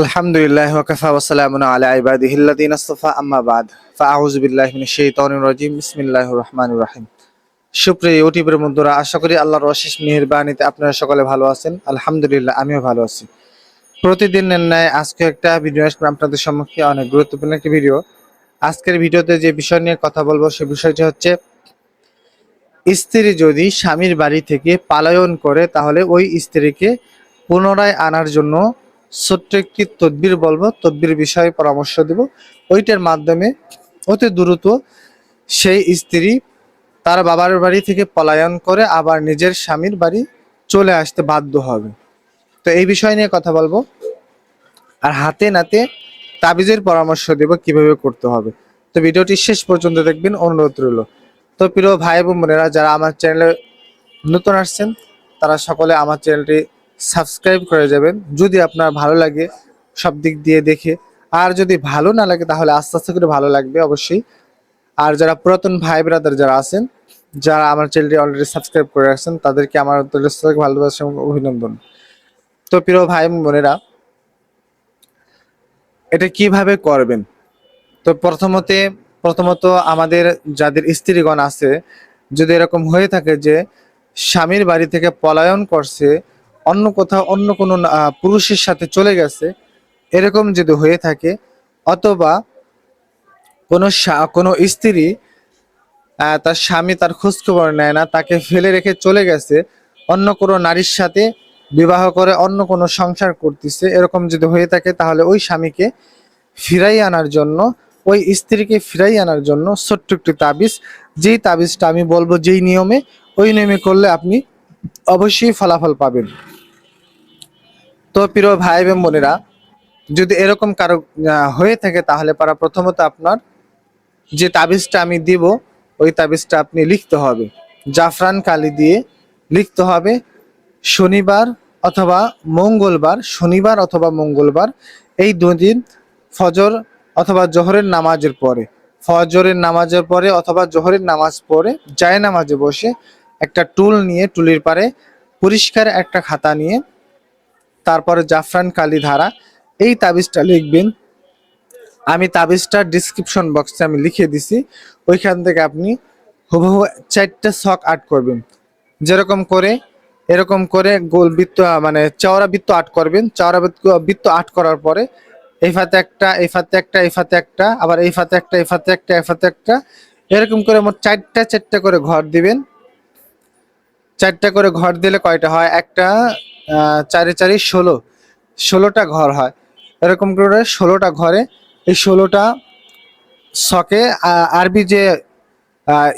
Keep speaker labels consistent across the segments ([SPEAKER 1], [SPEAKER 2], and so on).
[SPEAKER 1] আলহামদুলিল্লাহ ওয়াকাফা ওয়াসসালামুন আলা ইবাদিহিল্লাযিনা ইসতাফা আম্মা বাদ ফাআউযু বিল্লাহি মিনাশ শাইতানির রাজিম বিসমিল্লাহির রহমানির রহিম। সুপ্রিয় ইউটিউবের বন্ধুরা, আশা করি আল্লাহর অশেষ মেহেরবানিতে আপনারা সকলে ভালো আছেন। আলহামদুলিল্লাহ, আমিও ভালো আছি। প্রতিদিনের ন্যায় আজকে একটা ভিডিও আসবে আপনাদের সম্মুখে, অনেক গুরুত্বপূর্ণ একটি ভিডিও। আজকের ভিডিওতে যে বিষয় নিয়ে কথা বলবো সে বিষয়টি হচ্ছে, স্ত্রী যদি স্বামীর বাড়ি থেকে পলায়ন করে তাহলে ওই স্ত্রীকে পুনরায় আনার জন্য ছোট্ট একটি তদবির বলবো, তদবির বিষয়ে পরামর্শ দেব। ওইটার মাধ্যমে অতি দ্রুত সেই স্ত্রী তার বাবার বাড়ি থেকে পলায়ন করে আবার নিজের স্বামীর বাড়ি চলে আসতে বাধ্য হবে। তো এই বিষয় নিয়ে কথা বলবো, আর হাতে নাতে তাবিজের পরামর্শ দেব কিভাবে করতে হবে। তো ভিডিওটি শেষ পর্যন্ত দেখবেন, অনুরোধ রইল। তো প্রিয় ভাই এবং বোনেরা, যারা আমার চ্যানেলে নতুন আসছেন তারা সকলে আমার চ্যানেলটি সাবস্ক্রাইব করে যাবেন, যদি আপনার ভালো লাগে সব দিক দিয়ে দেখে। আর যদি ভালো না লাগে তাহলে আস্তে আস্তে করে ভালো লাগবে অবশ্যই। আর যারা পুরাতন ভাই ব্রাদার যারা আছেন, যারা আমার চ্যানেলটি অলরেডি সাবস্ক্রাইব করে রাখছেন, তাদেরকে আমার ভালোবাসা এবং অভিনন্দন। তো প্রিয় ভাই এবং বোনেরা, এটা কিভাবে করবেন? তো প্রথমত আমাদের যাদের স্ত্রীগণ আছে, যদি এরকম হয়ে থাকে যে স্বামীর বাড়ি থেকে পলায়ন করছে, অন্য কোথাও অন্য কোনো পুরুষের সাথে চলে গেছে, এরকম যদি হয়ে থাকে, অথবা কোনো স্ত্রী তার স্বামী তার খোঁজখবর নেয় না, তাকে ফেলে রেখে চলে গেছে, অন্য কোনো নারীর সাথে বিবাহ করে অন্য কোনো সংসার করতেছে, এরকম যদি হয়ে থাকে তাহলে ওই স্বামীকে ফিরাই আনার জন্য, ওই স্ত্রীকে ফিরাই আনার জন্য ছোট্ট একটি তাবিজ, যেই তাবিজটা আমি বলবো যেই নিয়মে, ওই নিয়মে করলে আপনি অবশ্যই ফলাফল পাবেন। তো প্রিয় ভাই এবং বোনেরা, যদি এরকম কারো হয়ে থাকে তাহলে প্রথমত আপনার যে তাবিজটা আমি দিব, ওই তাবিজটা আপনি লিখতে হবে, জাফরান কালি দিয়ে লিখতে হবে। শনিবার অথবা মঙ্গলবার, শনিবার অথবা মঙ্গলবার, এই দুদিন ফজর অথবা জোহরের নামাজের পরে, ফজরের নামাজের পরে অথবা জোহরের নামাজ পড়ে জায় নামাজে বসে একটা টুল নিয়ে, টুলির পারে পরিষ্কার একটা খাতা নিয়ে, তারপরে জাফরান কালি ধারা এই তাবিজটা লিখবেন। আমি তাবিজটা ডিসক্রিপশন বক্সে আমি লিখে দিছি, ওইখান থেকে আপনি হুবহু 4টা ছক আর্ট করবেন। যেরকম করে এরকম করে গোল বৃত্ত, মানে চওড়া বৃত্ত আর্ট করবেন। চওড়া বৃত্ত আর্ট করার পরে এই ফাতে একটা, এই ফাতে একটা, এই ফাতে একটা, আবার এই ফাতে একটা, এই ফাতে একটা, এই ফাতে একটা, এরকম করে মোট 4টা করে ঘর দিবেন। 4টা করে ঘর দিলে কয়টা হয়? একটা 4 4 16টা ঘর হয়। এরকম করে 16টা ঘরে, এই 16টা ছকে আরবি যে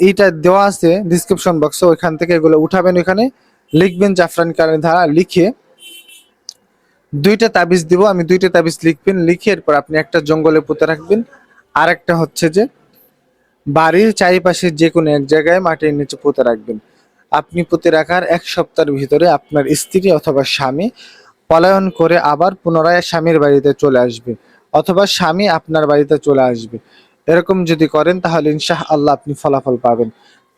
[SPEAKER 1] এইটা দেওয়া আছে ডিসক্রিপশন বক্সে, ওইখান থেকে এগুলো উঠাবেন, ওইখানে লিখবেন জাফরান কালি ধারা লিখে। 2টা তাবিজ দিব আমি, 2টা তাবিজ লিখবেন, লিখে এরপর আপনি একটা জঙ্গলে পুঁতে রাখবেন। আর একটা হচ্ছে যে বাড়ির চারিপাশে যে কোনো এক জায়গায় মাটির নিচে পুঁতে রাখবেন। আপনি পুঁতে রাখার 1 সপ্তাহের ভিতরে আপনার স্ত্রী অথবা স্বামী পলায়ন করে আবার পুনরায় স্বামীর বাড়িতে চলে আসবে, অথবা স্বামী আপনার বাড়িতে চলে আসবে। এরকম যদি করেন তাহলে ইনশাআল্লাহ আপনি ফলাফল পাবেন।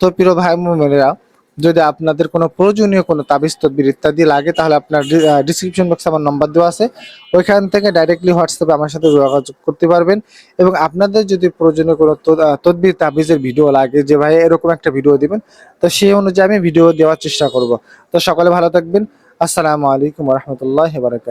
[SPEAKER 1] তো প্রিয় ভাই বোনেরা, যদি আপনাদের কোনো প্রয়োজনীয় কোনো তাবিজ তদবির ইত্যাদি লাগে তাহলে আপনার ডিসক্রিপশন বক্সে আমার নম্বর দেওয়া আছে, ওইখান থেকে ডাইরেক্টলি হোয়াটসঅ্যাপে আমার সাথে যোগাযোগ করতে পারবেন। এবং আপনাদের যদি প্রয়োজনীয় কোনো তদবির তাবিজের ভিডিও লাগে, যে ভাই এরকম একটা ভিডিও দিবেন, তো সেই অনুযায়ী আমি ভিডিও দেওয়ার চেষ্টা করব। তো সকলে ভালো থাকবেন। আসসালামু আলাইকুম ওয়া রাহমাতুল্লাহি ওয়া বারাকাতুহু।